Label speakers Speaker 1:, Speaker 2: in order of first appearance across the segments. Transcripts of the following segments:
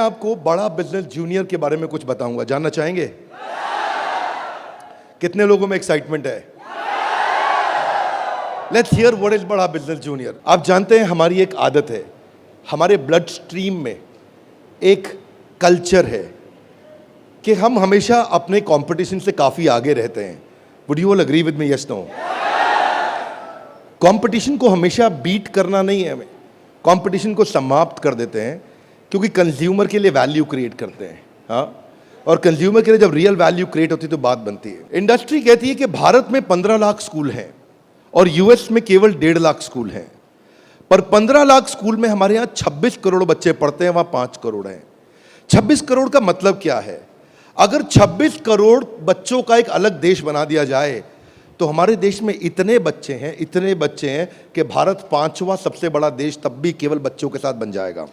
Speaker 1: आपको बड़ा business junior के बारे में कुछ बताऊंगा, जानना चाहेंगे? कितने लोगों में एक्साइटमेंट है? लेट्स हियर व्हाट इज बड़ा बिजनेस जूनियर। आप जानते हैं हमारी एक आदत है, हमारे ब्लड स्ट्रीम में एक कल्चर है कि हम हमेशा अपने कंपटीशन से काफी आगे रहते हैं। Would you all agree with me? Yes no? Competition को हमेशा बीट करना नहीं है, हमें कंपटीशन को समाप्त कर देते हैं, क्योंकि कंज्यूमर के लिए वैल्यू क्रिएट करते हैं। हाँ, और कंज्यूमर के लिए जब रियल वैल्यू क्रिएट होती है तो बात बनती है। इंडस्ट्री कहती है कि भारत में 15 लाख स्कूल हैं और यूएस में केवल 1.5 लाख स्कूल हैं, पर 15 लाख स्कूल में हमारे यहाँ 26 करोड़ बच्चे पढ़ते हैं, वहां 5 करोड़ हैं। 26 करोड़ का मतलब क्या है? अगर 26 करोड़ बच्चों का एक अलग देश बना दिया जाए तो हमारे देश में इतने बच्चे हैं कि भारत 5वां सबसे बड़ा देश तब भी केवल बच्चों के साथ बन जाएगा।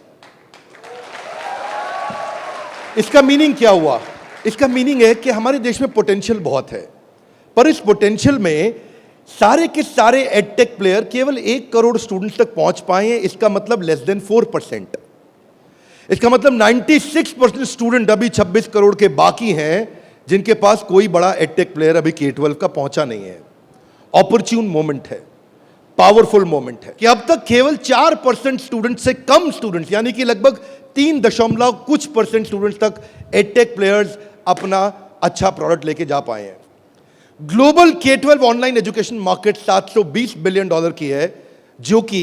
Speaker 1: इसका मीनिंग क्या हुआ? इसका मीनिंग है कि हमारे देश में पोटेंशियल बहुत है, पर इस पोटेंशियल में सारे के सारे एडटेक प्लेयर केवल 1 करोड़ स्टूडेंट्स तक पहुंच पाए हैं। इसका मतलब लेस देन 4%। इसका मतलब 96% स्टूडेंट अभी 26 करोड़ के बाकी हैं जिनके पास कोई बड़ा एडटेक प्लेयर अभी K-12 का पहुंचा नहीं है। ऑपर्च्यून मोमेंट है, पावरफुल मोमेंट है कि अब तक केवल 4% स्टूडेंट से कम स्टूडेंट्स, यानी कि लगभग 3% स्टूडेंट्स तक एडटेक प्लेयर्स अपना अच्छा प्रोडक्ट लेके जा पाए हैं। Global K-12 online education market $720 billion की है, जो कि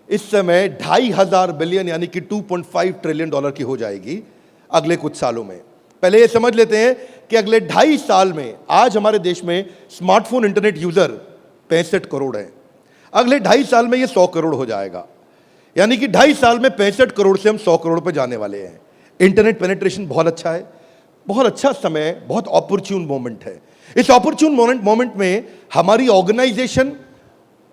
Speaker 1: इस समय 2,500 बिलियन यानी कि $2.5 ट्रिलियन की हो जाएगी अगले कुछ सालों में। पहले ये समझ लेते हैं कि अगले 2.5 साल में आज हमारे देश में स्मार्टफोन इंटरनेट यूजर 65 करोड़ हैं। अगले 2.5 साल में ये 100 करोड़ हो जाएगा, यानी कि 2.5 साल में 65 करोड़ से हम 100 करोड़ पर जाने वाले हैं। इंटरनेट पेनिट्रेशन बहुत अच्छा है, बहुत अच्छा समय, बहुत ऑपर्च्यून मोमेंट है। इस ऑपर्च्यून मोमेंट में हमारी ऑर्गेनाइजेशन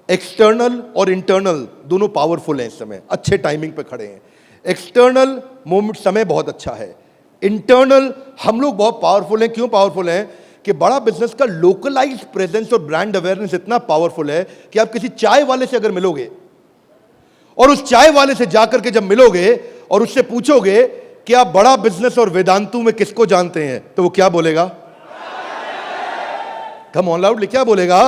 Speaker 1: एक्सटर्नल और इंटरनल दोनों पावरफुल हैं। इस समय अच्छे टाइमिंग पे खड़े हैं। एक्सटर्नल मोमेंट समय बहुत अच्छा है, इंटरनल हम लोग बहुत पावरफुल हैं। क्यों पावरफुल हैं? कि बड़ा बिजनेस का लोकलाइज्ड प्रेजेंस और ब्रांड अवेयरनेस इतना पावरफुल है कि आप किसी चाय वाले से अगर मिलोगे और उस चाय वाले से जाकर के जब मिलोगे और उससे पूछोगे कि आप बड़ा बिजनेस और वेदांतु में किसको जानते हैं, तो वो क्या बोलेगा? कम ऑन लाउडली, क्या बोलेगा?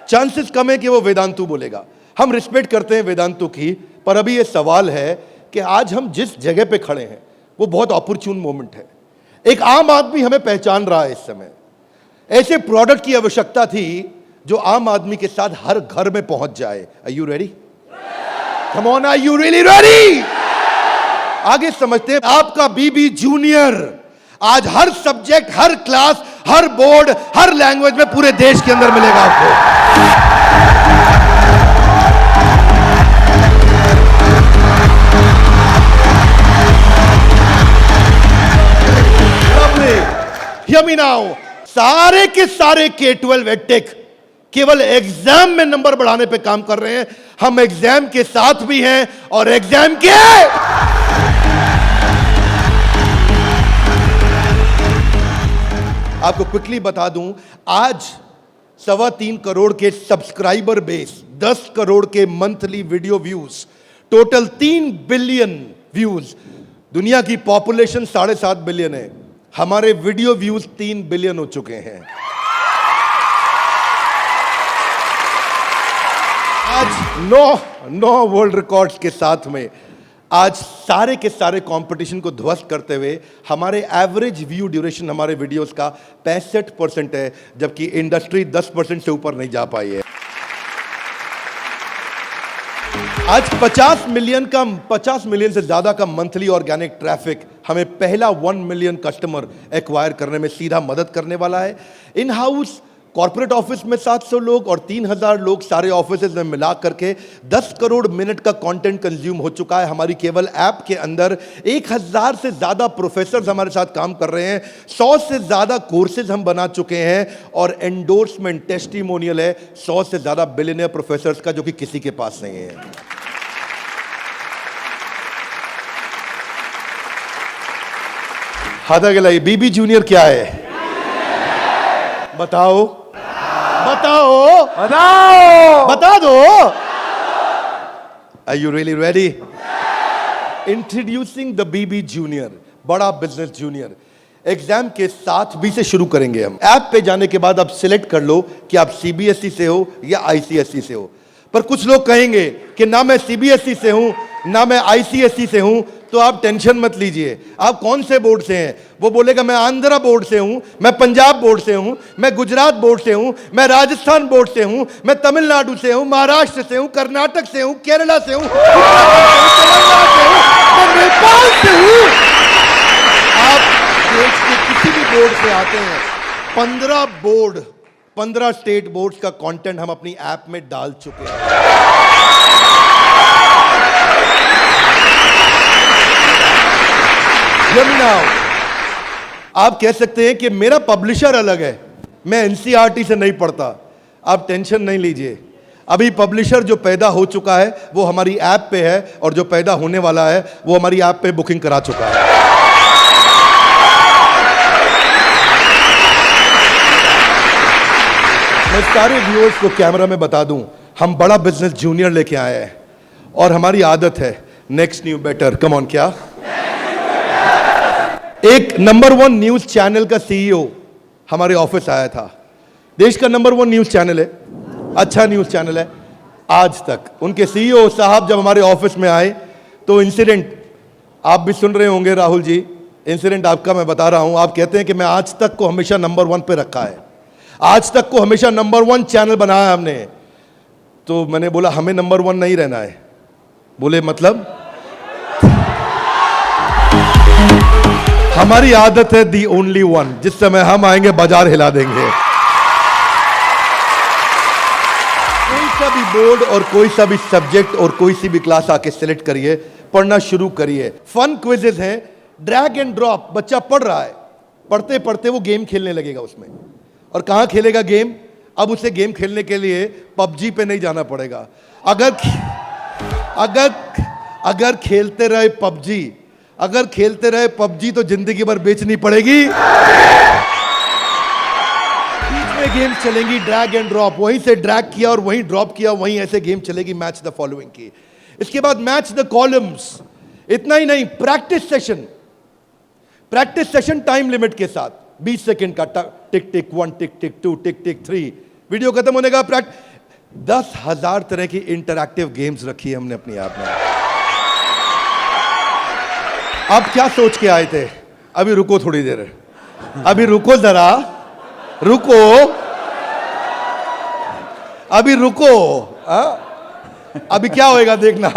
Speaker 1: चांसेस कम है कि वो वेदांतु बोलेगा। हम रिस्पेक्ट करते हैं वेदांतु की, पर अभी ये सवाल है कि आज हम जिस जगह पे खड़े हैं वो बहुत अपॉर्चुन मोमेंट है। एक आम आदमी हमें पहचान रहा है। इस समय ऐसे प्रोडक्ट की आवश्यकता थी जो आम आदमी के साथ हर घर में पहुंच जाए। Are you ready? Come on, are you really ready? आगे समझते हैं। आपका बीबी जूनियर आज हर सब्जेक्ट, हर क्लास, हर बोर्ड, हर लैंग्वेज में पूरे देश के अंदर मिलेगा आपको। Hear me now. सारे के सारे K-12 एडटेक केवल एग्जाम में नंबर बढ़ाने पे काम कर रहे हैं। हम एग्जाम के साथ भी हैं और एग्जाम के आपको क्विकली बता दूं, आज 3.25 करोड़ के सब्सक्राइबर बेस, 10 करोड़ के monthly video views, total 3 billion views. दुनिया की पॉपुलेशन 7.5 बिलियन है, हमारे वीडियो व्यूज 3 बिलियन हो चुके हैं। आज 9 वर्ल्ड रिकॉर्ड्स के साथ में आज सारे के सारे कंपटीशन को ध्वस्त करते हुए हमारे एवरेज व्यू ड्यूरेशन हमारे वीडियोस का 65% है, जबकि इंडस्ट्री 10% से ऊपर नहीं जा पाई है। आज 50 मिलियन से ज्यादा का मंथली ऑर्गेनिक ट्रैफिक हमें पहला 1 मिलियन कस्टमर एक्वायर करने में सीधा मदद करने वाला है। इन हाउस कॉर्पोरेट ऑफिस में 700 लोग और 3,000 लोग सारे ऑफिसेज में मिला करके 10 करोड़ मिनट का कंटेंट कंज्यूम हो चुका है। हमारी केवल ऐप के अंदर 1,000 से ज्यादा प्रोफेसर्स हमारे साथ काम कर रहे हैं। 100 से ज्यादा कोर्सेज हम बना चुके हैं और एंडोर्समेंट टेस्टिमोनियल है 100 से ज्यादा बिलियनियर प्रोफेसर्स का, जो कि किसी के पास नहीं है। हाथ आगे लाइए। बीबी जूनियर क्या है? बताओ बताओ बताओ बता दो। Are you really ready? Introducing the BB junior, Bada business junior. Exam के साथ बी से शुरू करेंगे हम। ऐप पे जाने के बाद आप सिलेक्ट कर लो कि आप सीबीएसई से हो या आईसीएसई से हो। पर कुछ लोग कहेंगे कि ना मैं सीबीएसई से हूं ना मैं आईसीएसई से हूं, तो आप टेंशन मत लीजिए। आप कौन से बोर्ड से हैं? वो बोलेगा मैं आंध्रा बोर्ड से हूं, मैं पंजाब बोर्ड से हूं, मैं गुजरात बोर्ड से हूं, मैं राजस्थान बोर्ड से हूं, मैं तमिलनाडु से हूं, महाराष्ट्र से हूं, कर्नाटक से हूं, केरला से हूं, तेलंगाना से हूं, मैं नेपाल से हूं। आप देश के किसी भी बोर्ड से आते हैं, 15 स्टेट बोर्ड्स का कंटेंट हम अपनी ऐप में डाल चुके हैं। आप कह सकते हैं कि मेरा पब्लिशर अलग है, मैं एनसीईआरटी से नहीं पढ़ता। आप टेंशन नहीं लीजिए, अभी पब्लिशर जो पैदा हो चुका है वो हमारी ऐप पे है, और जो पैदा होने वाला है वो हमारी ऐप पे बुकिंग करा चुका है। मैं सारे व्यूअर्स को कैमरा में बता दूं, हम बड़ा बिजनेस जूनियर लेके आए हैं, और हमारी आदत है next new better. Come on, क्या एक नंबर 1 न्यूज चैनल का सीईओ हमारे ऑफिस आया था। देश का नंबर 1 न्यूज चैनल है, अच्छा न्यूज चैनल है। आज तक उनके सीईओ साहब जब हमारे ऑफिस में आए तो इंसिडेंट आप भी सुन रहे होंगे, राहुल जी, इंसिडेंट आपका मैं बता रहा हूं। आप कहते हैं कि मैं आज तक को हमेशा नंबर 1 पे रखा है, आज तक को हमेशा नंबर 1 चैनल बनाया हमने। तो मैंने बोला हमें नंबर 1 नहीं रहना है। बोले मतलब? हमारी आदत है दी ओनली वन, जिस समय हम आएंगे बाजार हिला देंगे। कोई सा भी बोर्ड और कोई सा भी सब्जेक्ट और कोई सी भी क्लास आके सिलेक्ट करिए, पढ़ना शुरू करिए। फन क्विजेज हैं, ड्रैग एंड ड्रॉप। बच्चा पढ़ रहा है, पढ़ते पढ़ते वो गेम खेलने लगेगा उसमें। और कहां खेलेगा गेम? अब उसे गेम खेलने के लिए पबजी पे नहीं जाना पड़ेगा। अगर खेलते रहे पबजी, अगर खेलते रहे पबजी तो जिंदगी भर बेचनी पड़ेगी। बीच में गेम चलेंगी ड्रैग एंड ड्रॉप, वहीं से ड्रैग किया और वहीं ड्रॉप किया, वहीं ऐसे गेम चलेगी मैच द फॉलोइंग की। इसके बाद मैच द कॉलम्स। इतना ही नहीं, प्रैक्टिस सेशन टाइम लिमिट के साथ 20 सेकंड का, टिक टिक 1, टिक टिक 2, टिक टिक 3, वीडियो खत्म होने का 10,000 तरह की इंटरैक्टिव गेम्स रखी है हमने अपनी ऐप में। आप क्या सोच के आए थे? अभी रुको थोड़ी देर, अभी रुको जरा, रुको, अभी रुको। अभी क्या होएगा देखना।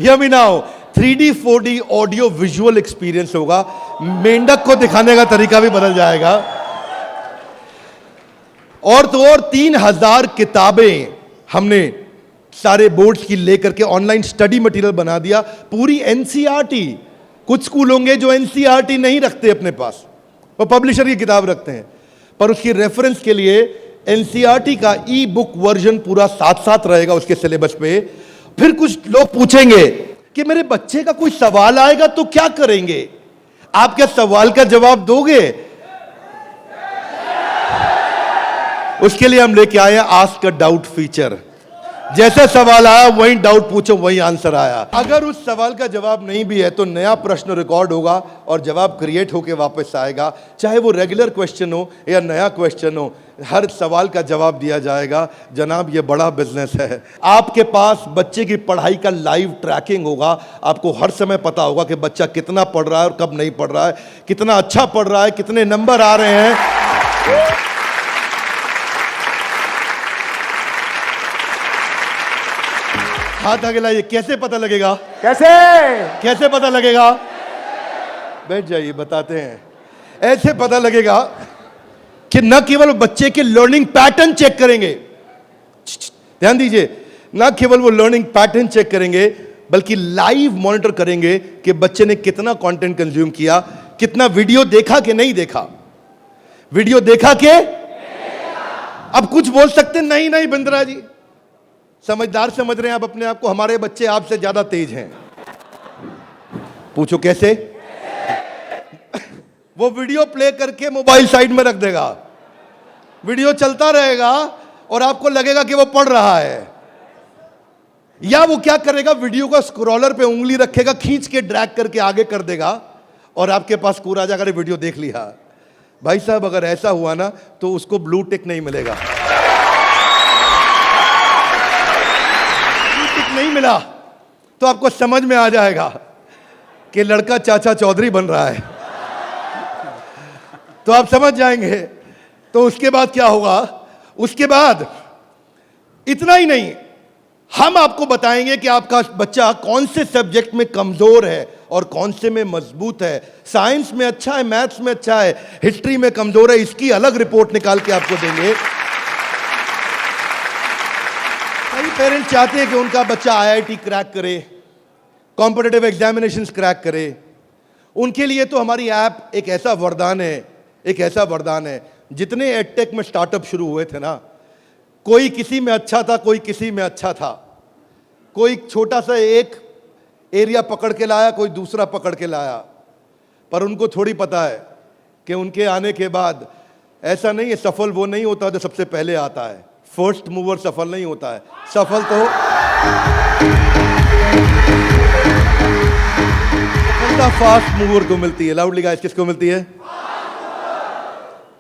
Speaker 1: Hear me now, 3D 4D audio visual experience होगा। मेंढक को दिखाने का तरीका भी बदल जाएगा। और तो और 3000 किताबें हमने सारे बोर्ड्स की लेकर के ऑनलाइन स्टडी मटेरियल बना दिया। पूरी एनसीईआरटी। कुछ स्कूल होंगे जो एनसीईआरटी नहीं रखते अपने पास, वो पब्लिशर की किताब रखते हैं, पर उसकी रेफरेंस के लिए एनसीईआरटी का ई बुक वर्जन पूरा साथ साथ रहेगा उसके सिलेबस पे। फिर कुछ लोग पूछेंगे कि मेरे बच्चे का कोई सवाल आएगा तो क्या करेंगे? आप क्या सवाल का जवाब दोगे? उसके लिए हम लेके आए आस्क अ डाउट फीचर। जैसे सवाल आया वहीं डाउट पूछो, वहीं आंसर आया। अगर उस सवाल का जवाब नहीं भी है तो नया प्रश्न रिकॉर्ड होगा और जवाब क्रिएट होके वापस आएगा। चाहे वो रेगुलर क्वेश्चन हो या नया क्वेश्चन हो, हर सवाल का जवाब दिया जाएगा। जनाब, ये बड़ा बिजनेस है। आपके पास बच्चे की पढ़ाई का लाइव ट्रैकिंग होगा। आपको हर समय पता होगा कि बच्चा कितना पढ़ रहा है और कब नहीं पढ़ रहा है, कितना अच्छा पढ़ रहा है, कितने नंबर आ रहे हैं। हाथ आगे लाइए। कैसे पता लगेगा? कैसे पता लगेगा? बैठ जाइए, बताते हैं। ऐसे पता लगेगा कि न केवल बच्चे के लर्निंग पैटर्न चेक करेंगे, ध्यान दीजिए, न केवल वो लर्निंग पैटर्न चेक करेंगे बल्कि लाइव मॉनिटर करेंगे कि बच्चे ने कितना कंटेंट कंज्यूम किया, कितना वीडियो देखा कि नहीं देखा, वीडियो देखा कि। अब कुछ बोल सकते नहीं, नहीं बिंद्रा जी, समझदार समझ रहे हैं आप अपने आप को, हमारे बच्चे आपसे ज्यादा तेज हैं। पूछो कैसे? वो वीडियो प्ले करके मोबाइल साइड में रख देगा, वीडियो चलता रहेगा और आपको लगेगा कि वो पढ़ रहा है। या वो क्या करेगा, वीडियो का स्क्रॉलर पे उंगली रखेगा, खींच के ड्रैग करके आगे कर देगा और आपके पास स्कोर आ जाएगा, अरे वीडियो देख लिया। भाई साहब अगर ऐसा हुआ ना तो उसको ब्लू टिक नहीं मिलेगा, ब्लू टिक नहीं मिला तो आपको समझ में आ जाएगा कि लड़का चाचा चौधरी बन रहा है, तो आप समझ जाएंगे। तो उसके बाद क्या होगा, उसके बाद इतना ही नहीं, हम आपको बताएंगे कि आपका बच्चा कौन से सब्जेक्ट में कमजोर है और कौन से में मजबूत है। साइंस में अच्छा है, मैथ्स में अच्छा है, हिस्ट्री में कमजोर है, इसकी अलग रिपोर्ट निकाल के आपको देंगे। कई पेरेंट्स चाहते हैं कि उनका बच्चा आईआईटी क्रैक करे, कॉम्पिटिटिव एग्जामिनेशंस क्रैक करे। उनके लिए तो हमारी ऐप एक ऐसा वरदान है, एक ऐसा वरदान है। जितने एडटेक में स्टार्टअप शुरू हुए थे ना, कोई किसी में अच्छा था, कोई किसी में अच्छा था, कोई छोटा सा एक एरिया पकड़ के लाया, कोई दूसरा पकड़ के लाया, पर उनको थोड़ी पता है कि उनके आने के बाद ऐसा नहीं है, सफल वो नहीं होता जो सबसे पहले आता है। फर्स्ट मूवर सफल नहीं होता है, सफल तो फास्ट मूवर को मिलती है। लाउडली गाइस, किसको मिलती है?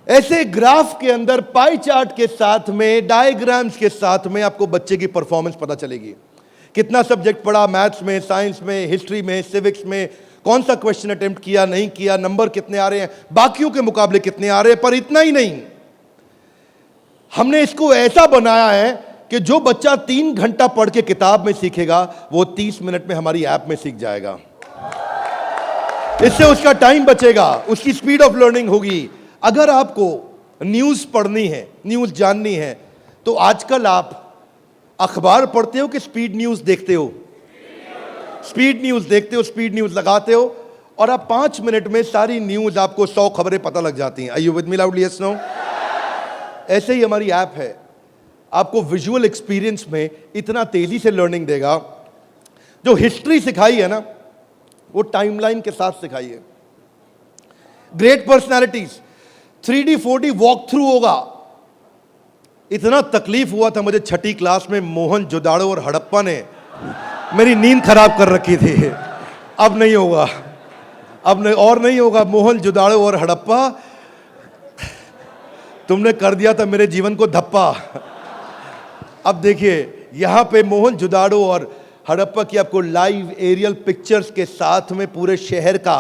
Speaker 1: ऐसे ग्राफ के अंदर पाई चार्ट के साथ में, डायग्राम्स के साथ में आपको बच्चे की परफॉर्मेंस पता चलेगी। कितना सब्जेक्ट पढ़ा, मैथ्स में, साइंस में, हिस्ट्री में, सिविक्स में, कौन सा क्वेश्चन अटेम्प्ट किया, नहीं किया, नंबर कितने आ रहे हैं, बाकियों के मुकाबले कितने आ रहे हैं। पर इतना ही नहीं, हमने इसको ऐसा बनाया है कि जो बच्चा 3 घंटा पढ़ के किताब में सीखेगा, वो 30 मिनट में हमारी ऐप में सीख जाएगा। इससे उसका टाइम बचेगा, उसकी स्पीड ऑफ लर्निंग होगी। अगर आपको न्यूज पढ़नी है, न्यूज जाननी है, तो आजकल आप अखबार पढ़ते हो कि स्पीड न्यूज देखते हो? स्पीड न्यूज देखते हो, स्पीड न्यूज लगाते हो और आप 5 मिनट में सारी न्यूज, आपको 100 खबरें पता लग जाती हैं। Are you with me loudly? Yes, no? ऐसे ही हमारी ऐप है, आपको विजुअल एक्सपीरियंस में इतना तेजी से लर्निंग देगा। जो हिस्ट्री सिखाई है ना, वो टाइमलाइन के साथ सिखाई है। Great personalities 3D 4D walk through होगा। इतना तकलीफ हुआ था मुझे 6ठी क्लास में, मोहन जोदाड़ो और हड़प्पा ने मेरी नींद खराब कर रखी थी। अब नहीं होगा, अब नहीं, और नहीं होगा। मोहन जोदाड़ो और हड़प्पा, तुमने कर दिया था मेरे जीवन को धप्पा। अब देखिए, यहां पे मोहन जोदाड़ो और हड़प्पा की आपको लाइव एरियल पिक्चर्स के साथ में पूरे शहर का,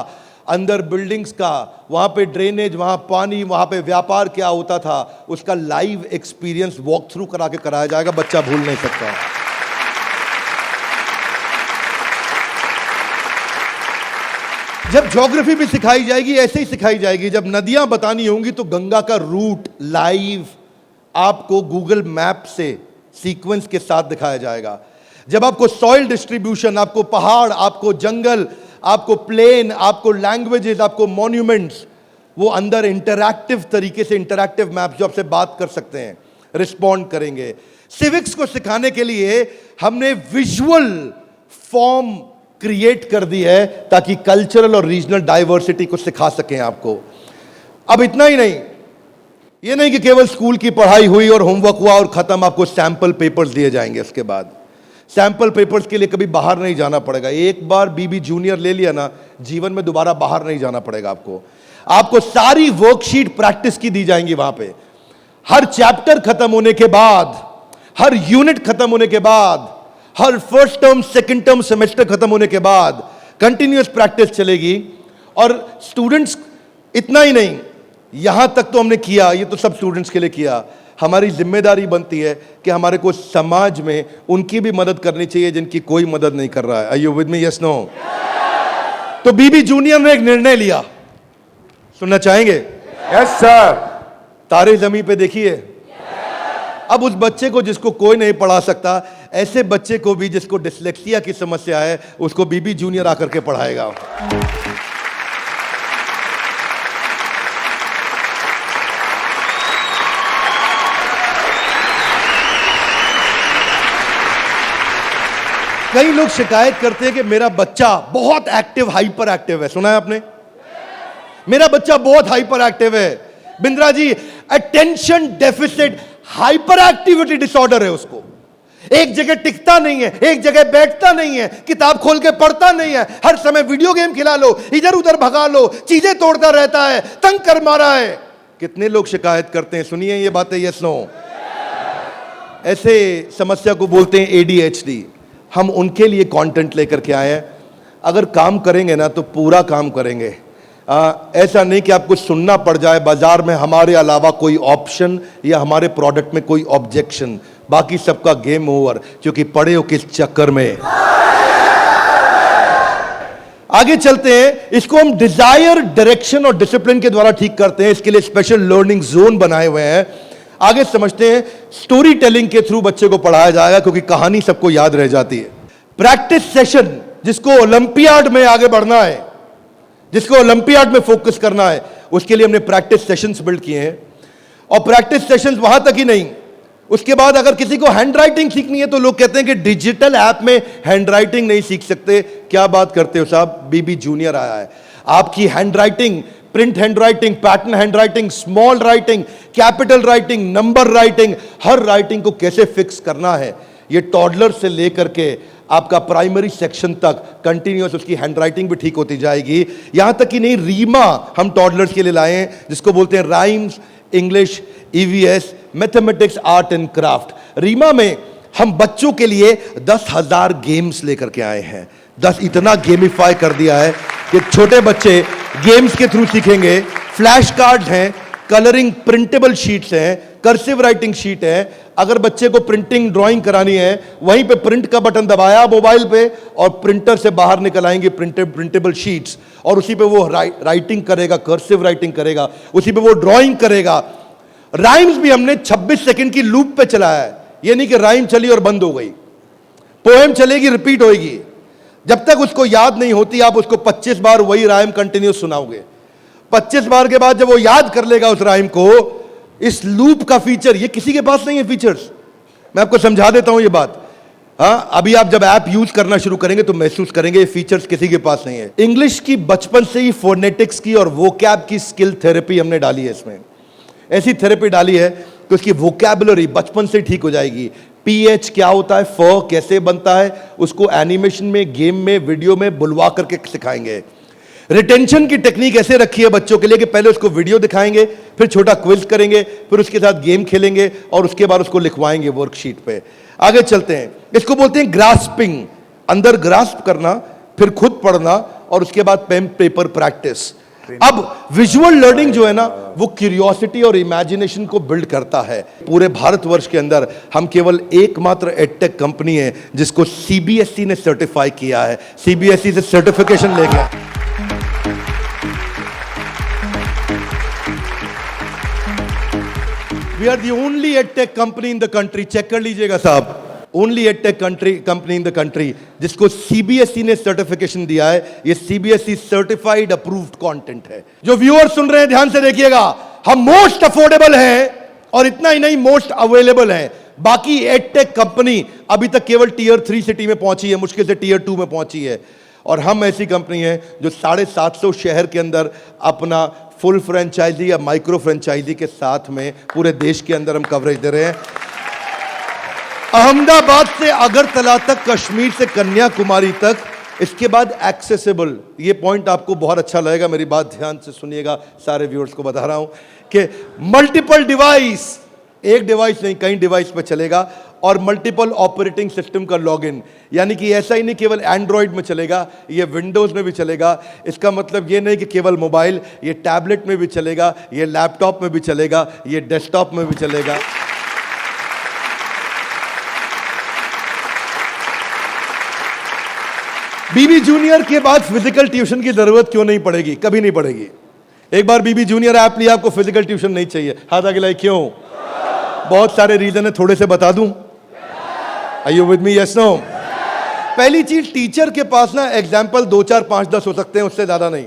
Speaker 1: अंदर बिल्डिंग्स का, वहां पे ड्रेनेज, वहां पानी, वहां पे व्यापार क्या होता था, उसका लाइव एक्सपीरियंस वॉक थ्रू करा के कराया जाएगा। बच्चा भूल नहीं सकता। जब ज्योग्राफी भी सिखाई जाएगी, ऐसे ही सिखाई जाएगी। जब नदियां बतानी होंगी तो गंगा का रूट लाइव आपको गूगल मैप से सीक्वेंस के साथ दिखाया जाएगा। जब आपको सॉइल डिस्ट्रीब्यूशन, आपको पहाड़, आपको जंगल, आपको प्लेन, आपको लैंग्वेजेस, आपको मॉन्यूमेंट्स, वो अंदर इंटरैक्टिव तरीके से, इंटरैक्टिव मैप जो आपसे बात कर सकते हैं, रिस्पॉन्ड करेंगे। सिविक्स को सिखाने के लिए हमने विजुअल फॉर्म क्रिएट कर दी है ताकि कल्चरल और रीजनल डाइवर्सिटी को सिखा सकें आपको। अब इतना ही नहीं, ये नहीं कि केवल स्कूल की पढ़ाई हुई और होमवर्क हुआ और खत्म, आपको सैंपल पेपर्स दिए जाएंगे। उसके बाद सैंपल पेपर्स के लिए कभी बाहर नहीं जाना पड़ेगा। एक बार बीबी जूनियर ले लिया ना, जीवन में दोबारा बाहर नहीं जाना पड़ेगा आपको। आपको सारी वर्कशीट प्रैक्टिस की दी जाएंगी वहां पे। हर चैप्टर खत्म होने के बाद, हर यूनिट खत्म होने के बाद, हर first term, second term, semester खत्म होने के बाद कंटिन्यूअस प्रैक्टिस चलेगी। और स्टूडेंट्स, इतना ही नहीं, यहां तक तो हमने किया, ये तो सब स्टूडेंट्स के लिए किया। हमारी जिम्मेदारी बनती है कि हमारे को समाज में उनकी भी मदद करनी चाहिए जिनकी कोई मदद नहीं कर रहा है। Are you with me? Yes, no? तो बीबी जूनियर ने एक निर्णय लिया, सुनना चाहेंगे?
Speaker 2: Yes sir.
Speaker 1: तारे जमीन पे देखिए। अब उस बच्चे को जिसको कोई नहीं पढ़ा सकता, ऐसे बच्चे को भी जिसको डिसलेक्सिया की समस्या है, उसको बीबी जूनियर आकर के पढ़ाएगा। कई लोग शिकायत करते हैं कि मेरा बच्चा बहुत एक्टिव, हाइपर एक्टिव है। सुना है आपने? मेरा बच्चा बहुत हाइपर एक्टिव है। Bindra ji, attention deficit hyper activity disorder है उसको। एक जगह टिकता नहीं है, एक जगह बैठता नहीं है, किताब खोल के पढ़ता नहीं है, हर समय वीडियो गेम खिला लो, इधर उधर भगा लो, चीजें तोड़ता रहता है, तंग कर मारा है। कितने लोग शिकायत करते हैं, सुनिए ये बातें, यस नो। ऐसे समस्या को बोलते हैं ADHD। हम उनके लिए कंटेंट लेकर के आए हैं। अगर काम करेंगे ना तो पूरा काम करेंगे। ऐसा नहीं कि आपको सुनना पड़ जाए बाजार में हमारे अलावा कोई ऑप्शन या हमारे प्रोडक्ट में कोई ऑब्जेक्शन, बाकी सबका गेम ओवर, क्योंकि पड़े हो किस चक्कर में। आगे चलते हैं। इसको हम डिजायर, डायरेक्शन और डिसिप्लिन के द्वारा ठीक करते हैं। इसके लिए स्पेशल लर्निंग जोन बनाए हुए हैं। आगे समझते हैं। स्टोरी टेलिंग के थ्रू बच्चे को पढ़ाया जाएगा, क्योंकि कहानी सबको याद रह जाती है। प्रैक्टिस सेशन, जिसको ओलंपियाड में आगे बढ़ना है, जिसको ओलंपियाड में फोकस करना है, उसके लिए हमने प्रैक्टिस सेशंस बिल्ड किए हैं। और प्रैक्टिस सेशंस वहां तक ही नहीं, उसके बाद अगर किसी को हैंड राइटिंग सीखनी है तो लोग कहते हैं कि डिजिटल ऐप में हैंड राइटिंग नहीं सीख सकते। क्या बात करते हो साहब, BB जूनियर आया है। आपकी hand writing, print hand writing, pattern hand writing, small writing, capital writing, number writing, हर राइटिंग को कैसे फिक्स करना है, ये टॉडलर से लेकर के आपका प्राइमरी सेक्शन तक कंटिन्यूअस उसकी हैंडराइटिंग भी ठीक होती जाएगी। यहां तक कि नहीं, रीमा हम टॉडलर्स के लिए लाए हैं, जिसको बोलते हैं rhymes, English, EVS, mathematics, art and craft. रीमा में हम बच्चों के लिए 10,000 गेम्स लेकर के आए हैं। 10 इतना गेमिफाई कर दिया है कि छोटे बच्चे गेम्स के थ्रू सीखेंगे। फ्लैश कार्ड्स हैं, कलरिंग प्रिंटेबल शीट्स हैं, कर्सिव राइटिंग शीट है। अगर बच्चे को प्रिंटिंग ड्राइंग करानी है, वहीं पे प्रिंट का बटन दबाया मोबाइल पे और प्रिंटर से बाहर निकल आएंगे प्रिंटेबल शीट्स, और उसी पे वो राइटिंग करेगा, कर्सिव राइटिंग करेगा, उसी पे वो ड्राइंग करेगा। राइम्स भी हमने 26 सेकंड की लूप पे चलाया है। ये नहीं कि राइम चली और बंद हो गई, पोएम चलेगी, रिपीट होएगी। जब तक उसको याद नहीं होती, आप उसको 25 बार वही राइम कंटिन्यूस सुनाओगे। 25 बार के बाद जब वो याद कर लेगा उस राइम को, इस लूप का फीचर, ये किसी के पास नहीं है फीचर्स। मैं आपको समझा देता हूं ये बात। हाँ, अभी आप जब ऐप यूज करना शुरू करेंगे तो महसूस करेंगे ये फीचर्स किसी के पास नहीं है। इंग्लिश की बचपन से ही फोनेटिक्स की और वोकैब की स्किल थेरेपी हमने डाली है इसमें। ऐसी थेरेपी डाली है कि उसकी वोकैबुलरी बचपन से ठीक हो जाएगी। PH क्या होता है, फ कैसे बनता है, उसको एनिमेशन में, गेम में, वीडियो में बुलवा करके सिखाएंगे। रिटेंशन की टेक्निक ऐसे रखी है बच्चों के लिए कि पहले उसको वीडियो दिखाएंगे, फिर छोटा क्विज करेंगे, फिर उसके साथ गेम खेलेंगे और उसके बाद उसको लिखवाएंगे वर्कशीट पे। आगे चलते हैं। इसको बोलते हैं ग्रास्पिंग, अंदर ग्रास्प करना, फिर खुद पढ़ना और उसके बाद पेन पेपर प्रैक्टिस। अब विजुअल लर्निंग जो है ना, वो क्यूरियोसिटी और इमेजिनेशन को बिल्ड करता है। पूरे भारतवर्ष के अंदर हम केवल एकमात्र एडटेक कंपनी है जिसको CBSE ने सर्टिफाई किया है। CBSE से सर्टिफिकेशन ले गया। We are the only edtech company in the country, check कर लीजिएगा साहब, only edtech company in the country जिसको CBSE ने सर्टिफिकेशन दिया है। ये CBSE सर्टिफाइड अप्रूव्ड कंटेंट है। जो व्यूअर सुन रहे हैं ध्यान से देखिएगा, हम मोस्ट अफोर्डेबल हैं और इतना ही नहीं, मोस्ट अवेलेबल हैं। बाकी एडटेक कंपनी अभी तक केवल Tier 3 सिटी में पहुंची है, मुश्किल से Tier 2 में पहुंची है। और हम ऐसी कंपनी है जो 750 शहर के अंदर अपना फुल फ्रेंचाइजी या माइक्रो फ्रेंचाइजी के साथ में पूरे देश के अंदर हम कवरेज दे रहे हैं। अहमदाबाद से अगरतला तक, कश्मीर से कन्याकुमारी तक, इसके बाद एक्सेसिबल। ये पॉइंट आपको बहुत अच्छा लगेगा, मेरी बात ध्यान से सुनिएगा, सारे व्यूअर्स को बता रहा हूं कि मल्टीपल डिवाइस, एक डिवाइस नहीं कई डिवाइस पे चलेगा, और मल्टीपल ऑपरेटिंग सिस्टम का लॉगिन। यानी कि ऐसा ही नहीं केवल एंड्रॉइड में चलेगा, ये विंडोज में भी चलेगा। इसका मतलब ये नहीं कि केवल मोबाइल, ये टैबलेट में भी चलेगा, ये लैपटॉप में भी चलेगा, ये डेस्कटॉप में भी चलेगा। BB जूनियर के बाद फिजिकल ट्यूशन की जरूरत क्यों नहीं पड़ेगी, कभी नहीं पड़ेगी। एक बार BB जूनियर ऐप लिया, आपको फिजिकल ट्यूशन नहीं चाहिए। हाथ आगे लाइए, क्यों? बहुत सारे रीजन है, थोड़े से बता दूं। Are you with me? Yes, no? पहली चीज, टीचर के पास ना एग्जाम्पल 2, 4, 5, 10 हो सकते हैं, उससे ज्यादा नहीं।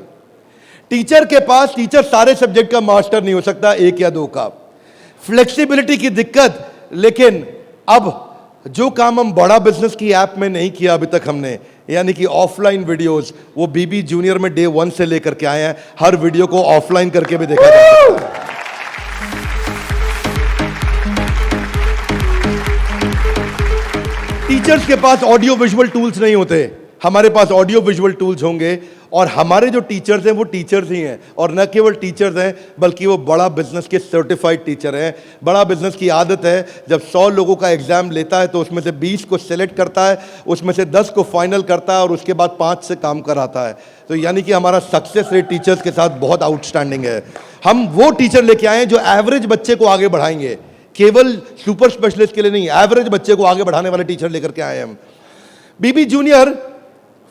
Speaker 1: टीचर के पास, टीचर सारे सब्जेक्ट का मास्टर नहीं हो सकता, 1 या 2 का। फ्लेक्सिबिलिटी की दिक्कत, लेकिन अब जो काम हम बड़ा बिजनेस की ऐप में नहीं किया अभी तक हमने, यानी कि ऑफलाइन वीडियोस, वो BB जूनियर में डे 1 से लेकर के आए हैं। हर वीडियो को ऑफलाइन करके भी देखा जा सकता है। टीचर्स के पास ऑडियो विजुअल टूल्स नहीं होते, हमारे पास ऑडियो विजुअल टूल्स होंगे। और हमारे जो टीचर्स हैं वो टीचर्स ही हैं, और न केवल टीचर्स हैं बल्कि वो बड़ा बिजनेस के सर्टिफाइड टीचर हैं। बड़ा बिजनेस की आदत है, जब 100 लोगों का एग्जाम लेता है तो उसमें से 20 को सिलेक्ट करता है, उसमें से 10 को फाइनल करता है और उसके बाद 5 से काम कराता है। तो यानी कि हमारा सक्सेस रेट टीचर्स के साथ बहुत आउटस्टैंडिंग है। हम वो टीचर लेके आए हैं जो एवरेज बच्चे को आगे बढ़ाएंगे, केवल सुपर स्पेशलिस्ट के लिए नहीं, एवरेज बच्चे को आगे बढ़ाने वाले टीचर लेकर के आए हैं हम। बीबी जूनियर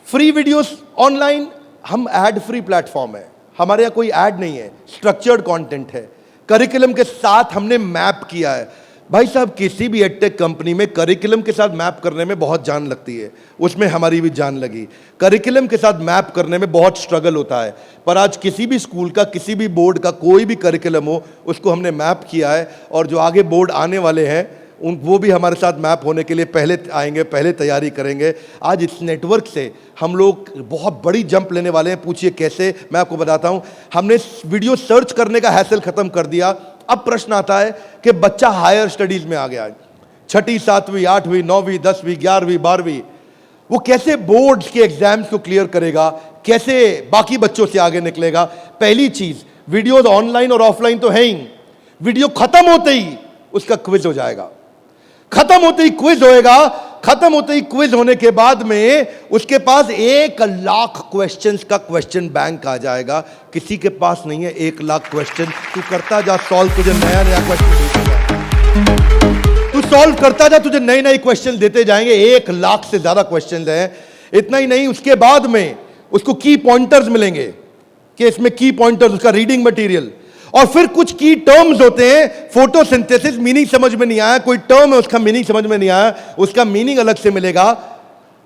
Speaker 1: फ्री वीडियोस ऑनलाइन, हम एड फ्री प्लेटफॉर्म है, हमारे यहाँ कोई ऐड नहीं है, स्ट्रक्चर्ड कंटेंट है। करिकुलम के साथ हमने मैप किया है। भाई साहब, किसी भी एडटेक कंपनी में करिकुलम के साथ मैप करने में बहुत जान लगती है, उसमें हमारी भी जान लगी। करिकुलम के साथ मैप करने में बहुत स्ट्रगल होता है, पर आज किसी भी स्कूल का, किसी भी बोर्ड का कोई भी करिकुलम हो, उसको हमने मैप किया है। और जो आगे बोर्ड आने वाले हैं वो भी हमारे साथ मैप होने के लिए पहले आएंगे, पहले तैयारी करेंगे। आज इस नेटवर्क से हम लोग बहुत बड़ी जंप लेने वाले हैं। पूछिए कैसे, मैं आपको बताता हूं। हमने वीडियो सर्च करने का हैसल खत्म कर दिया। अब प्रश्न आता है कि बच्चा हायर स्टडीज में आ गया है, 6ठी 7वीं 8वीं 9वीं 10वीं 11वीं 12वीं, वो कैसे बोर्ड्स के एग्जाम्स को क्लियर करेगा, कैसे बाकी बच्चों से आगे निकलेगा। पहली चीज, वीडियोज ऑनलाइन और ऑफलाइन तो है ही, वीडियो खत्म होते ही उसका क्विज हो जाएगा, खत्म होते ही क्विज होएगा। खत्म होते ही क्विज होने के बाद में उसके पास 1 लाख क्वेश्चंस का क्वेश्चन बैंक आ जाएगा। किसी के पास नहीं है 1 लाख क्वेश्चन। तू करता जा सॉल्व, तुझे नया नया क्वेश्चन, तू सॉल्व करता जा, तुझे नए नए क्वेश्चन देते जाएंगे। 1 लाख से ज्यादा क्वेश्चन हैं। इतना ही नहीं, उसके बाद में उसको की पॉइंटर्स मिलेंगे कि इसमें की पॉइंटर्स, उसका रीडिंग मटेरियल, और फिर कुछ की टर्म्स होते हैं। फोटोसिंथेसिस मीनिंग समझ में नहीं आया, कोई टर्म है उसका मीनिंग समझ में नहीं आया, उसका मीनिंग अलग से मिलेगा।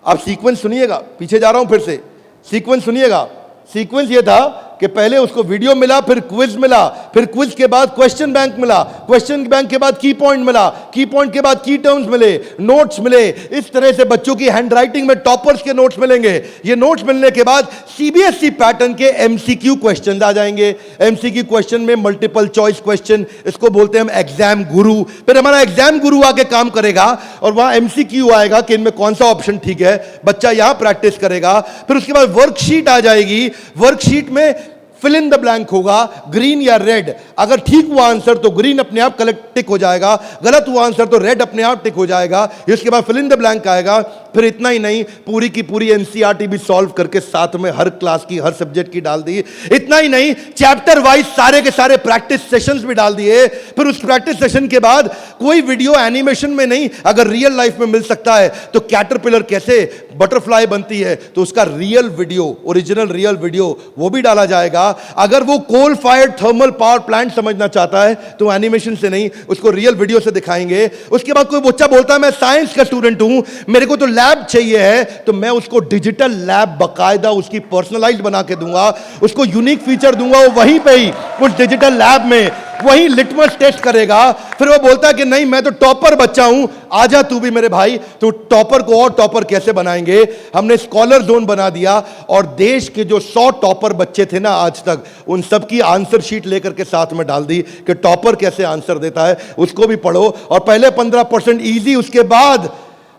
Speaker 1: अब सीक्वेंस सुनिएगा, पीछे जा रहा हूं फिर से, सीक्वेंस सुनिएगा। सीक्वेंस ये था कि पहले उसको वीडियो मिला, फिर क्विज मिला, फिर क्विज के बाद क्वेश्चन बैंक मिला, क्वेश्चन बैंक के बाद की पॉइंट मिला, की पॉइंट के बाद की टर्म्स मिले, नोट्स मिले। इस तरह से बच्चों की हैंडराइटिंग में टॉपर्स के नोट्स मिलेंगे। ये नोट्स मिलने के बाद सीबीएसई पैटर्न के एमसीक्यू क्वेश्चंस आ जाएंगे। एमसीक्यू क्वेश्चन में मल्टीपल चॉइस क्वेश्चन, इसको बोलते हैं हम एग्जाम गुरु। फिर हमारा एग्जाम गुरु आके काम करेगा और वहां एमसीक्यू आएगा कि इनमें कौन सा ऑप्शन ठीक है, बच्चा यहां प्रैक्टिस करेगा। फिर उसके बाद वर्कशीट आ जाएगी, वर्कशीट में फिल इन द ब्लैंक होगा, ग्रीन या रेड। अगर ठीक हुआ आंसर तो ग्रीन अपने आप कलेक्ट टिक हो जाएगा, गलत हुआ आंसर तो रेड अपने आप टिक हो जाएगा। इसके बाद फिल इन द ब्लैंक आएगा। फिर इतना ही नहीं, पूरी की पूरी एनसीईआरटी भी सॉल्व करके साथ में हर क्लास की, हर सब्जेक्ट की डाल दी। इतना ही नहीं, चैप्टर वाइज सारे के सारे प्रैक्टिस सेशंस भी डाल दिए। फिर उस प्रैक्टिस सेशन के बाद कोई वीडियो एनिमेशन में नहीं, अगर रियल लाइफ में मिल सकता है तो कैटरपिलर कैसे बटरफ्लाई बनती है तो उसका real video, original real video वो भी डाला जाएगा। अगर वो coal fired thermal power plant समझना चाहता है तो एनिमेशन से नहीं, उसको रियल वीडियो से दिखाएंगे। उसके बाद कोई बच्चा बोलता है मैं साइंस का स्टूडेंट हूं, मेरे को तो लैब चाहिए है, तो मैं उसको डिजिटल लैब बकायदा उसकी पर्सनलाइज्ड बना के दूंगा, उसको यूनिक फीचर दूंगा। वो वहीं पे ही उस डिजिटल लैब में वही लिटमस टेस्ट करेगा। फिर वो बोलता है कि नहीं मैं तो टॉपर बच्चा हूं, आजा तू भी मेरे भाई। तो टॉपर को और टॉपर कैसे बनाएंगे, हमने स्कॉलर जोन बना दिया और देश के जो 100 टॉपर बच्चे थे ना आज तक, उन सब की आंसर शीट लेकर के साथ में डाल दी कि टॉपर कैसे आंसर देता है, उसको भी पढ़ो। और पहले 15% इजी, उसके बाद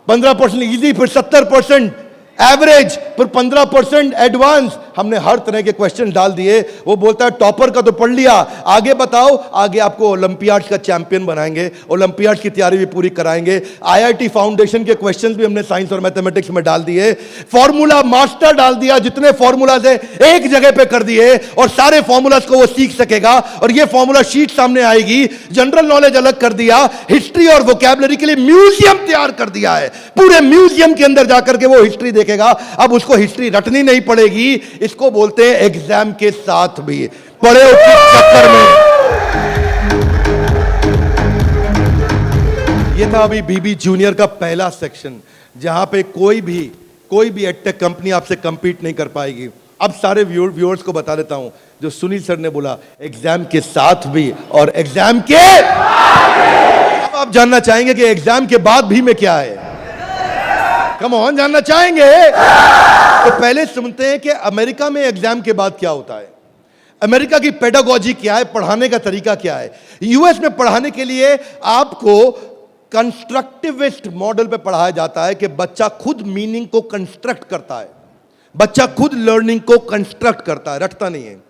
Speaker 1: 15% इजी, फिर 70% एवरेज, फिर 15% एडवांस। हमने हर तरह के क्वेश्चन डाल दिए। वो बोलता है टॉपर का तो पढ़ लिया, आगे बताओ। आगे आपको ओलंपियाड्स का चैंपियन बनाएंगे, ओलंपियाड्स की तैयारी भी पूरी कराएंगे। आईआईटी फाउंडेशन के क्वेश्चंस भी हमने साइंस और मैथमेटिक्स में डाल दिए। फॉर्मूला मास्टर डाल दिया, जितने फॉर्मूलाज है एक जगह पे कर दिए और सारे फॉर्मूलाज को वो सीख सकेगा। और ये फॉर्मूला शीट सामने आएगी। जनरल नॉलेज अलग कर दिया, हिस्ट्री और वोकैबुलरी के लिए म्यूजियम तैयार कर दिया है। पूरे म्यूजियम के अंदर जाकर के वो हिस्ट्री देखेगा। अब उसको हिस्ट्री रटनी नहीं पड़ेगी, इसको बोलते हैं एग्जाम के साथ भी पढ़े उसके चक्कर में। ये था अभी बीबी जूनियर का पहला सेक्शन, जहां पे कोई भी एडटेक कंपनी आपसे कंपीट नहीं कर पाएगी। अब सारे व्यूअर्स को बता देता हूं, जो सुनील सर ने बोला एग्जाम के साथ भी और एग्जाम के, अब आप जानना चाहेंगे कि एग्जाम के बाद भी में क्या है। कम ऑन, जानना चाहेंगे तो पहले सुनते हैं कि अमेरिका में एग्जाम के बाद क्या होता है, अमेरिका की पेडागोजी क्या है, पढ़ाने का तरीका क्या है। यूएस में पढ़ाने के लिए आपको कंस्ट्रक्टिविस्ट मॉडल पे पढ़ाया जाता है कि बच्चा खुद मीनिंग को कंस्ट्रक्ट करता है, बच्चा खुद लर्निंग को कंस्ट्रक्ट करता है, रटता नहीं है।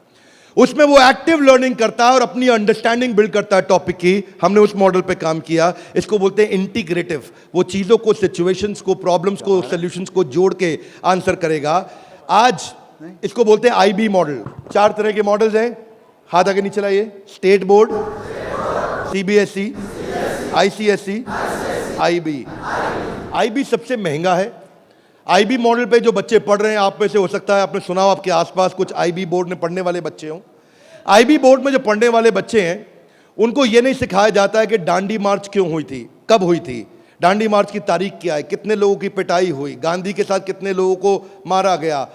Speaker 1: उसमें वो एक्टिव लर्निंग करता है और अपनी अंडरस्टैंडिंग बिल्ड करता है टॉपिक की। हमने उस मॉडल पे काम किया। इसको बोलते हैं इंटीग्रेटिव। वो चीजों को, सिचुएशंस को, प्रॉब्लम्स को, सॉल्यूशंस को जोड़ के आंसर करेगा। आज इसको बोलते हैं आईबी मॉडल। 4 तरह के मॉडल्स हैं, हाथ आगे नीचे लाइए। State board, CBSE, ICSE, IB. IB सबसे महंगा है। आईबी मॉडल पे जो बच्चे पढ़ रहे हैं, आप में से हो सकता है आपने सुना हो, आपके आसपास कुछ आईबी बोर्ड में पढ़ने वाले बच्चे हों। आईबी बोर्ड में जो पढ़ने वाले बच्चे हैं, उनको ये नहीं सिखाया जाता है कि डांडी मार्च क्यों हुई थी, कब हुई थी, डांडी मार्च की तारीख क्या है, कितने लोगों की पिटाई हुई, गांधी के साथ कितने लोगों को मारा गया।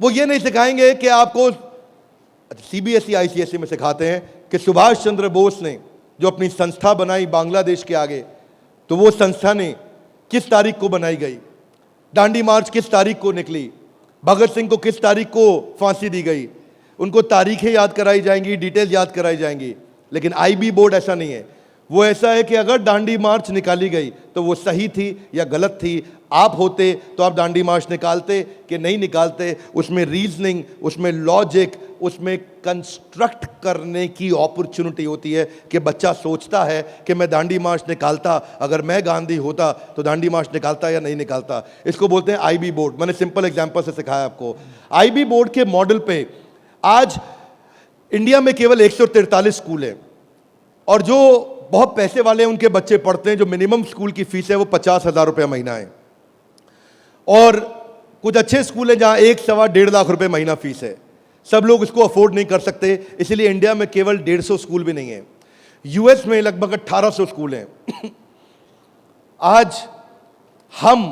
Speaker 1: वो ये नहीं सिखाएंगे कि आपको, सीबीएसई आईसीएसई में सिखाते हैं कि सुभाष चंद्र बोस ने जो अपनी संस्था बनाई बांग्लादेश के आगे, तो वो संस्था ने किस तारीख को बनाई गई, डांडी मार्च किस तारीख को निकली, भगत सिंह को किस तारीख को फांसी दी गई। उनको तारीखें याद कराई जाएंगी, डिटेल याद कराई जाएंगी। लेकिन आईबी बोर्ड ऐसा नहीं है। वो ऐसा है कि अगर डांडी मार्च निकाली गई तो वो सही थी या गलत थी। आप होते तो आप डांडी मार्च निकालते कि नहीं निकालते। उसमें रीजनिंग, उसमें लॉजिक, उसमें कंस्ट्रक्ट करने की अपॉर्चुनिटी होती है कि बच्चा सोचता है कि मैं डांडी मार्च निकालता, अगर मैं गांधी होता तो डांडी मार्च निकालता या नहीं निकालता। इसको बोलते हैं आईबी बोर्ड। मैंने सिंपल एग्जांपल से सिखाया आपको। आईबी बोर्ड के मॉडल पे आज इंडिया में केवल 143 स्कूल हैं, और जो बहुत पैसे वाले उनके बच्चे पढ़ते हैं। जो मिनिमम स्कूल की फीस है वो 50,000 रुपये महीना है, और कुछ अच्छे स्कूल हैं जहां 1-1.5 लाख रुपए महीना फीस है। सब लोग इसको अफोर्ड नहीं कर सकते, इसीलिए इंडिया में केवल 150 स्कूल भी नहीं है। यूएस में लगभग 1800 स्कूल हैं। आज हम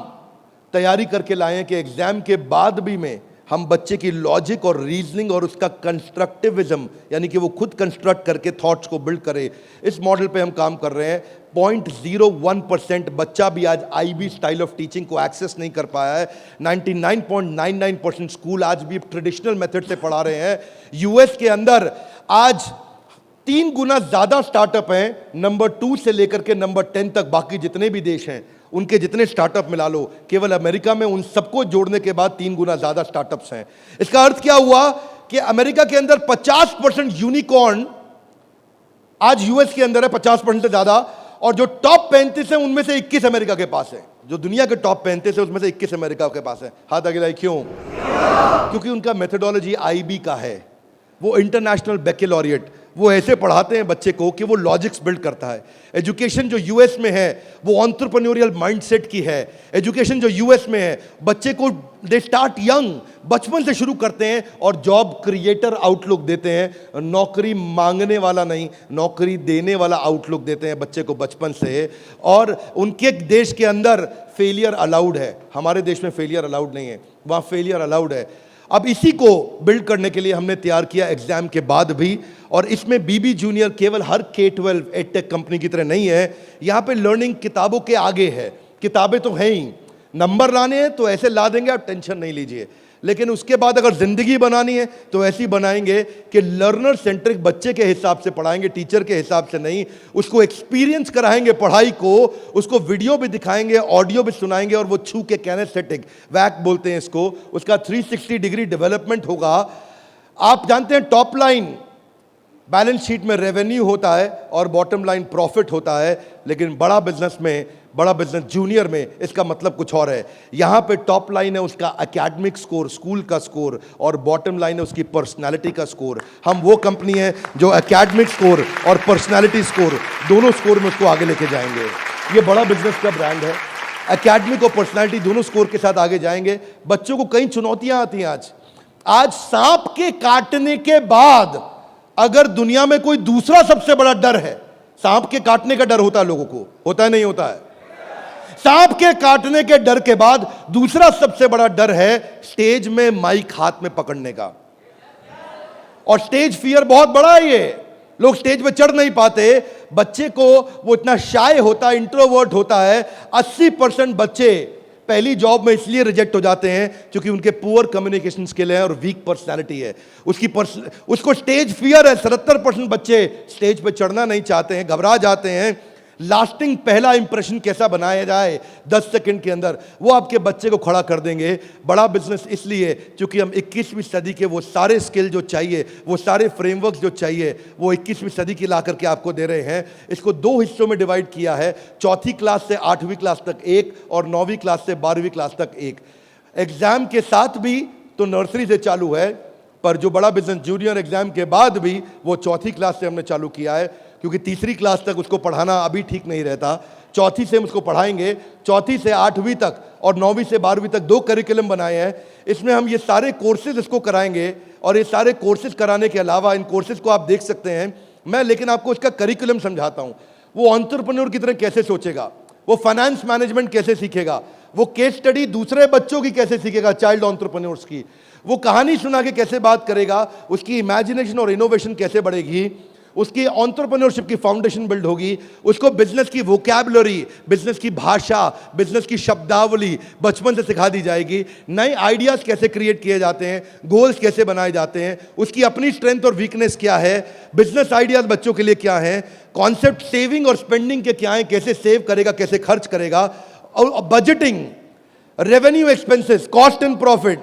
Speaker 1: तैयारी करके लाए हैं कि एग्जाम के बाद भी में हम बच्चे की लॉजिक और रीजनिंग और उसका कंस्ट्रक्टिविज्म, यानी कि वो खुद कंस्ट्रक्ट करके थॉट्स को बिल्ड करे, इस मॉडल पे हम काम कर रहे हैं। 0.01% बच्चा भी आज आईबी स्टाइल ऑफ टीचिंग को एक्सेस नहीं कर पाया है। 99.99% स्कूल आज भी ट्रेडिशनल मेथड से पढ़ा रहे हैं। यूएस के अंदर आज 3 गुना ज्यादा स्टार्टअप हैं, नंबर 2 से लेकर के नंबर 10 तक। बाकी जितने भी देश हैं उनके जितने स्टार्टअप मिला लो, केवल अमेरिका में उन सबको जोड़ने के बाद 3 गुना ज्यादा स्टार्टअप्स हैं। इसका अर्थ क्या हुआ कि अमेरिका के अंदर 50% यूनिकॉर्न आज यूएस के अंदर है, 50% से ज्यादा। और जो टॉप 35 है उनमें से 21 अमेरिका के पास है। जो दुनिया के टॉप 35 है उसमें से 21 अमेरिका के पास है। हाथ आगे लाइए। क्यों? क्योंकि उनका मेथोडोलॉजी आईबी का है। वो इंटरनेशनल बैकलॉरिएट, वो ऐसे पढ़ाते हैं बच्चे को कि वो लॉजिक्स बिल्ड करता है। एजुकेशन जो यूएस में है वो एंटरप्रेन्योरियल माइंडसेट की है। एजुकेशन जो यूएस में है, बच्चे को दे स्टार्ट यंग, बचपन से शुरू करते हैं और जॉब क्रिएटर आउटलुक देते हैं। नौकरी मांगने वाला नहीं, नौकरी देने वाला आउटलुक देते हैं बच्चे को बचपन से। और उनके देश के अंदर फेलियर अलाउड है, हमारे देश में फेलियर अलाउड नहीं है, वहाँ फेलियर अलाउड है। अब इसी को बिल्ड करने के लिए हमने तैयार किया एग्जाम के बाद भी। और इसमें बीबी जूनियर केवल हर K-12 एडटेक कंपनी की तरह नहीं है। यहाँ पे लर्निंग किताबों के आगे है। किताबें तो हैं ही, नंबर लाने हैं तो ऐसे ला देंगे, आप टेंशन नहीं लीजिए। लेकिन उसके बाद अगर जिंदगी बनानी है तो ऐसी बनाएंगे कि लर्नर सेंट्रिक, बच्चे के हिसाब से पढ़ाएंगे, टीचर के हिसाब से नहीं। उसको एक्सपीरियंस कराएंगे पढ़ाई को, उसको वीडियो भी दिखाएंगे, ऑडियो भी सुनाएंगे, और वो छू के कैनेस्थेटिक, वैक बोलते हैं इसको, उसका 360 डिग्री डेवलपमेंट होगा। आप जानते हैं टॉप लाइन बैलेंस शीट में रेवेन्यू होता है और बॉटम लाइन प्रॉफिट होता है, लेकिन बड़ा बिजनेस में, बड़ा बिजनेस जूनियर में इसका मतलब कुछ और है। यहाँ पे टॉप लाइन है उसका एकेडमिक स्कोर, स्कूल का स्कोर, और बॉटम लाइन है उसकी पर्सनालिटी का स्कोर। हम वो कंपनी है जो एकेडमिक स्कोर और पर्सनालिटी स्कोर, दोनों स्कोर में उसको आगे लेके जाएंगे। ये बड़ा बिजनेस का ब्रांड है। एकेडमिक और पर्सनालिटी दोनों स्कोर के साथ आगे जाएंगे। बच्चों को कई चुनौतियां आती हैं। आज सांप के काटने के बाद अगर दुनिया में कोई दूसरा सबसे बड़ा डर है, सांप के काटने का डर होता है लोगों को, होता है नहीं होता है? सांप के काटने के डर के बाद दूसरा सबसे बड़ा डर है स्टेज में माइक हाथ में पकड़ने का। और स्टेज फियर बहुत बड़ा है। ये लोग स्टेज पे चढ़ नहीं पाते। बच्चे को वो इतना शाय होता है, इंट्रोवर्ट होता है। 80% बच्चे पहली जॉब में इसलिए रिजेक्ट हो जाते हैं क्योंकि उनके पुअर कम्युनिकेशन स्किल है और वीक पर्सनालिटी है। उसको स्टेज फियर है। 77% बच्चे स्टेज पे चढ़ना नहीं चाहते हैं, घबरा जाते हैं। लास्टिंग पहला इंप्रेशन कैसा बनाया जाए 10 सेकंड के अंदर, वो आपके बच्चे को खड़ा कर देंगे। बड़ा बिजनेस इसलिए क्योंकि हम 21वीं सदी के वो सारे स्किल जो चाहिए, वो सारे फ्रेमवर्क जो चाहिए, वो 21वीं सदी की ला करके आपको दे रहे हैं। इसको 2 हिस्सों में डिवाइड किया है, 4th क्लास से 8वीं क्लास तक एक और 9वीं क्लास से 12वीं क्लास तक एक। एग्जाम के साथ भी तो नर्सरी से चालू है, पर जो बड़ा बिजनेस जूनियर एग्जाम के बाद भी वो 4th क्लास से हमने चालू किया है, क्योंकि 3री क्लास तक उसको पढ़ाना अभी ठीक नहीं रहता। 4th से हम उसको पढ़ाएंगे, 4th से 8वीं तक और 9वीं से 12वीं तक 2 करिकुलम बनाए हैं। इसमें हम ये सारे कोर्सेज इसको कराएंगे और ये सारे कोर्सेज कराने के अलावा इन कोर्सेज को आप देख सकते हैं मैं, लेकिन आपको इसका करिकुलम समझाता हूँ। वो एंटरप्रेन्योर की तरह कैसे सोचेगा, वो फाइनेंस मैनेजमेंट कैसे सीखेगा, वो केस स्टडी दूसरे बच्चों की कैसे सीखेगा, चाइल्ड एंटरप्रेन्योर्स की, वो कहानी सुना के कैसे बात करेगा, उसकी इमेजिनेशन और इनोवेशन कैसे बढ़ेगी, उसकी एंटरप्रेन्योरशिप की फाउंडेशन बिल्ड होगी, उसको बिजनेस की वोकैबुलरी, बिजनेस की भाषा, बिजनेस की शब्दावली बचपन से सिखा दी जाएगी। नए आइडियाज कैसे क्रिएट किए जाते हैं, गोल्स कैसे बनाए जाते हैं, उसकी अपनी स्ट्रेंथ और वीकनेस क्या है, बिजनेस आइडियाज बच्चों के लिए क्या है, कॉन्सेप्ट सेविंग और स्पेंडिंग के क्या है, कैसे सेव करेगा, कैसे खर्च करेगा, और budgeting, revenue expenses, cost and profit,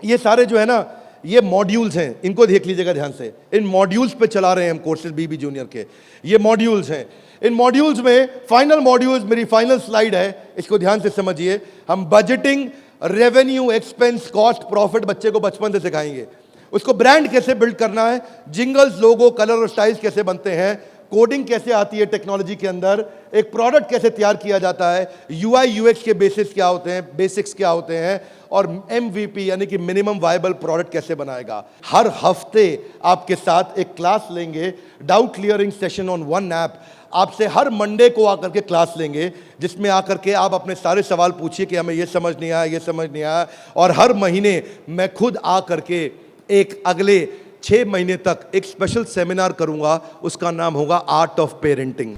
Speaker 1: ये सारे जो है ना ये मॉड्यूल्स हैं। इनको देख लीजिएगा ध्यान से। इन मॉड्यूल्स पे चला रहे हैं हम कोर्सेज बीबी जूनियर के। ये मॉड्यूल्स हैं। इन मॉड्यूल्स में फाइनल मॉड्यूल्स, मेरी फाइनल स्लाइड है, इसको ध्यान से समझिए। हम budgeting, revenue, expense, cost, profit बच्चे को बचपन से सिखाएंगे। उसको ब्रांड कैसे बिल्ड करना है, जिंगल्स, लोगो, कलर और स्टाइल्स कैसे बनते हैं, कोडिंग कैसे आती है टेक्नोलॉजी के अंदर, एक प्रोडक्ट कैसे तैयार किया जाता है, यूआई यूएक्स के बेसिस क्या होते हैं, बेसिक्स क्या होते हैं, और एमवीपी यानी कि मिनिमम वायबल प्रोडक्ट कैसे बनाएगा। हर हफ्ते आपके साथ एक क्लास लेंगे, doubt clearing session on one app. आपसे हर मंडे को आकर के क्लास लेंगे, जिसमें आकर के आप अपने सारे सवाल पूछिए कि हमें ये समझ नहीं आया, ये समझ नहीं आया। और हर महीने मैं खुद आकर के एक अगले 6 महीने तक एक स्पेशल सेमिनार करूंगा, उसका नाम होगा आर्ट ऑफ पेरेंटिंग।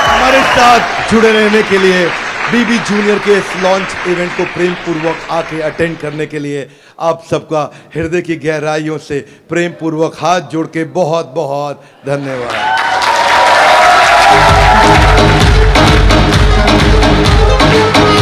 Speaker 1: हमारे साथ जुड़े रहने के लिए, बीबी जूनियर के इस लॉन्च इवेंट को प्रेम पूर्वक आके अटेंड करने के लिए आप सबका हृदय की गहराइयों से प्रेम पूर्वक हाथ जोड़ के बहुत बहुत धन्यवाद।
Speaker 2: Thank you.